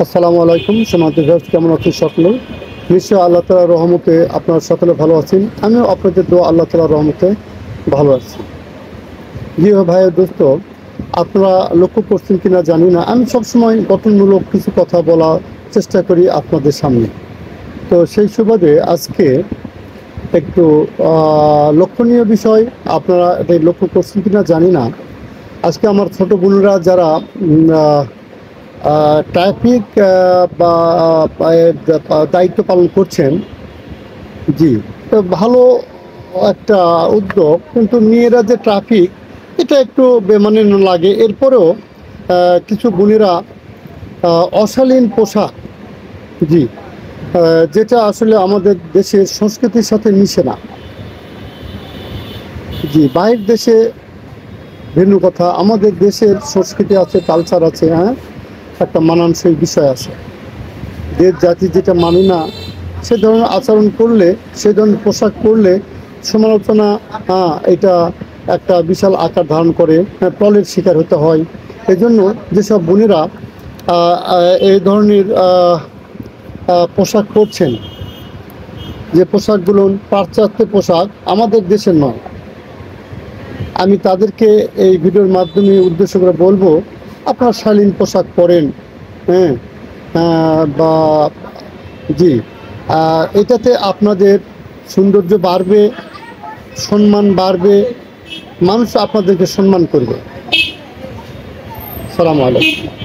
আসসালামু আলাইকুম সমাজ কেমন আছেন সকলে? নিশ্চয় আল্লাহ তাআলার রহমতে আপনারা সকলে ভালো আছেন। আমিও আপনাদের দোয়া আল্লাহ তাআলার রহমতে ভালো আছি। জি ভাই দোস্ত, আপনারা লক্ষ্য করছেন কিনা জানি না, আমি সবসময় গঠনমূলক কিছু কথা বলার চেষ্টা করি আপনাদের সামনে। তো সেই সুবাদে আজকে একটু লক্ষণীয় বিষয়, আপনারা এটাই লক্ষ্য করছেন কিনা জানি না। আজকে আমার ছোট বোনেরা যারা ট্রাফিক বা দায়িত্ব পালন করছেন, জি, তো ভালো একটা উদ্যোগ, কিন্তু মেয়েরা যে ট্রাফিক, এটা একটু বেমানান লাগে। এরপরেও কিছু বোনেরা অশালীন পোশাক, জি, যেটা আসলে আমাদের দেশের সংস্কৃতির সাথে মিশে না। জি, বাইরের দেশে ভিন্ন কথা, আমাদের দেশের সংস্কৃতি আছে, কালচার আছে, হ্যাঁ, একটা মানানসই বিষয় আছে। দেশ জাতি যেটা মানি না, সে ধরনের আচরণ করলে, সে ধরনের পোশাক পরলে সমালোচনা, এটা একটা বিশাল আকার ধারণ করে, ট্রলের শিকার হতে হয়। এজন্য যেসব বোনেরা এই ধরনের পোশাক পরছেন, যে পোশাকগুলো পাশ্চাত্য পোশাক, আমাদের দেশের নয়, আমি তাদেরকে এই ভিডিওর মাধ্যমে উদ্দেশ্য করে বলবো, আপনারা শালীন পোশাক পরেন, হ্যাঁ, বা জি, এটাতে আপনাদের সৌন্দর্য বাড়বে, সম্মান বাড়বে, মানুষ আপনাদেরকে সম্মান করবে। সালাম আলাইকুম।